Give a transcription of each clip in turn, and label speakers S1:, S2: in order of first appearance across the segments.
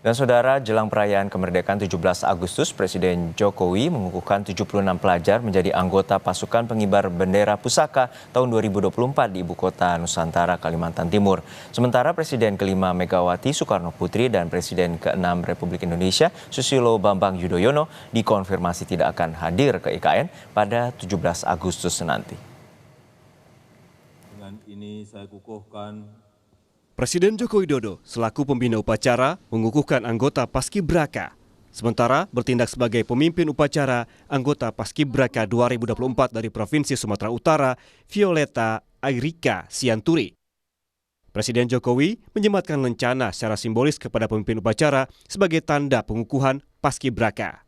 S1: Dan saudara, jelang perayaan kemerdekaan 17 Agustus, Presiden Jokowi mengukuhkan 76 pelajar menjadi anggota pasukan pengibar bendera pusaka tahun 2024 di Ibu Kota Nusantara, Kalimantan Timur. Sementara Presiden kelima Megawati Soekarno Putri dan Presiden keenam Republik Indonesia Susilo Bambang Yudhoyono dikonfirmasi tidak akan hadir ke IKN pada 17 Agustus nanti.
S2: Dengan ini saya kukuhkan
S3: Presiden Joko Widodo selaku pembina upacara mengukuhkan anggota Paskibraka. Sementara bertindak sebagai pemimpin upacara anggota Paskibraka 2024 dari Provinsi Sumatera Utara, Violeta Airika Sianturi. Presiden Jokowi menyematkan lencana secara simbolis kepada pemimpin upacara sebagai tanda pengukuhan Paskibraka.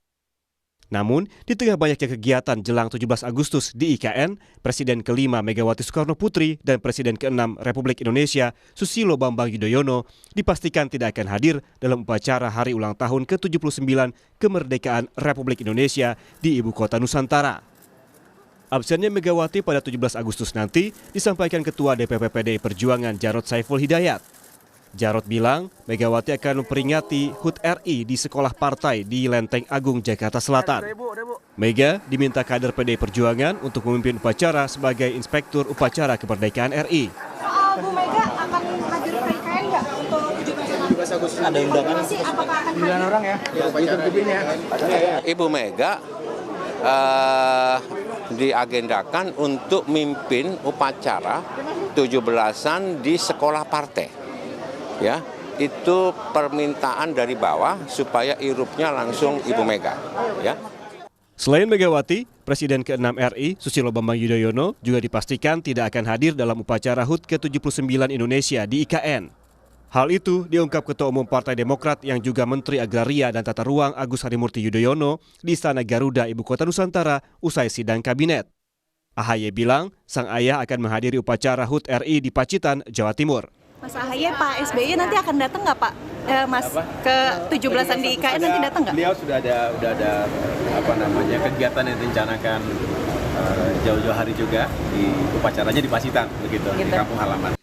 S3: Namun, di tengah banyaknya kegiatan jelang 17 Agustus di IKN, Presiden kelima Megawati Soekarno Putri dan Presiden keenam Republik Indonesia Susilo Bambang Yudhoyono dipastikan tidak akan hadir dalam upacara hari ulang tahun ke-79 kemerdekaan Republik Indonesia di Ibu Kota Nusantara. Absennya Megawati pada 17 Agustus nanti disampaikan Ketua DPP PDI Perjuangan Jarod Saiful Hidayat. Jarod bilang Megawati akan memperingati HUT RI di sekolah partai di Lenteng Agung, Jakarta Selatan. Mega diminta kader PDI Perjuangan untuk memimpin upacara sebagai inspektur upacara kemerdekaan RI.
S4: Bu Mega akan hadir ke IKN nggak untuk 17 Agustus?
S5: Ada undangan
S4: sih, apakah akan
S5: 9 orang ya?
S6: Ibu Mega diagendakan untuk mimpin upacara 17-an di sekolah partai. Ya, itu permintaan dari bawah supaya irupnya langsung Ibu Mega. Ya.
S3: Selain Megawati, Presiden ke-6 RI Susilo Bambang Yudhoyono juga dipastikan tidak akan hadir dalam upacara HUT ke-79 Indonesia di IKN. Hal itu diungkap Ketua Umum Partai Demokrat yang juga Menteri Agraria dan Tata Ruang Agus Harimurti Yudhoyono di Istana Garuda Ibu Kota Nusantara usai sidang kabinet. AHY bilang sang ayah akan menghadiri upacara HUT RI di Pacitan, Jawa Timur.
S4: Mas AHY, Pak SBY nanti akan datang nggak Pak? Mas ke 17-an di IKN nanti datang nggak?
S5: Beliau sudah ada kegiatan yang direncanakan jauh-jauh hari juga di upacaranya di Pacitan begitu. Di kampung halaman.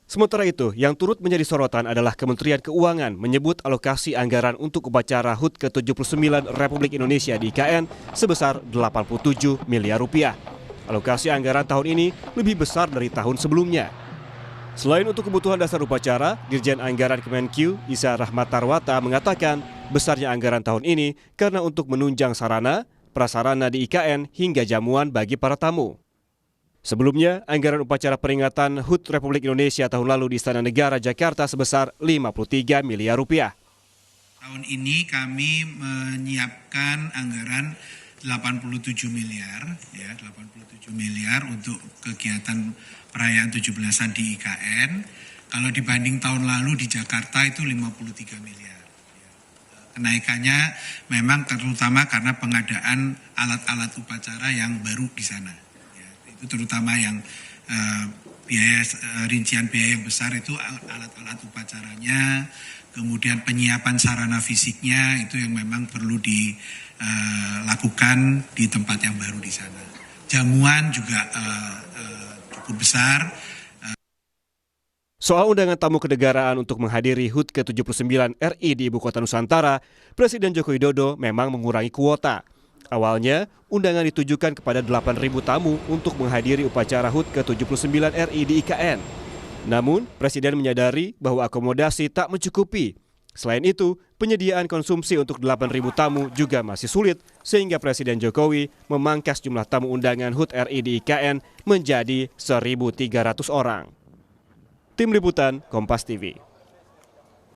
S3: Sementara itu, yang turut menjadi sorotan adalah Kementerian Keuangan menyebut alokasi anggaran untuk upacara HUT ke-79 Republik Indonesia di IKN sebesar 87 miliar rupiah. Alokasi anggaran tahun ini lebih besar dari tahun sebelumnya. Selain untuk kebutuhan dasar upacara, Dirjen Anggaran Kemenkyu Isa Rahmatarwata mengatakan besarnya anggaran tahun ini karena untuk menunjang sarana, prasarana di IKN hingga jamuan bagi para tamu. Sebelumnya, anggaran upacara peringatan HUT Republik Indonesia tahun lalu di Istana Negara Jakarta sebesar 53 miliar rupiah.
S7: Tahun ini kami menyiapkan anggaran 87 miliar, ya 87 miliar untuk kegiatan perayaan 17-an di IKN. Kalau dibanding tahun lalu di Jakarta itu 53 miliar. Kenaikannya memang terutama karena pengadaan alat-alat upacara yang baru di sana. Ya, itu terutama yang rincian biaya yang besar itu alat-alat upacaranya, kemudian penyiapan sarana fisiknya itu yang memang perlu dilakukan di tempat yang baru di sana. Jamuan juga cukup besar.
S3: Soal undangan tamu kenegaraan untuk menghadiri HUT ke-79 RI di Ibu Kota Nusantara, Presiden Joko Widodo memang mengurangi kuota. Awalnya, undangan ditujukan kepada 8.000 tamu untuk menghadiri upacara HUT ke-79 RI di IKN. Namun, Presiden menyadari bahwa akomodasi tak mencukupi. Selain itu, penyediaan konsumsi untuk 8.000 tamu juga masih sulit, sehingga Presiden Jokowi memangkas jumlah tamu undangan HUT RI di IKN menjadi 1.300 orang. Tim Liputan Kompas TV.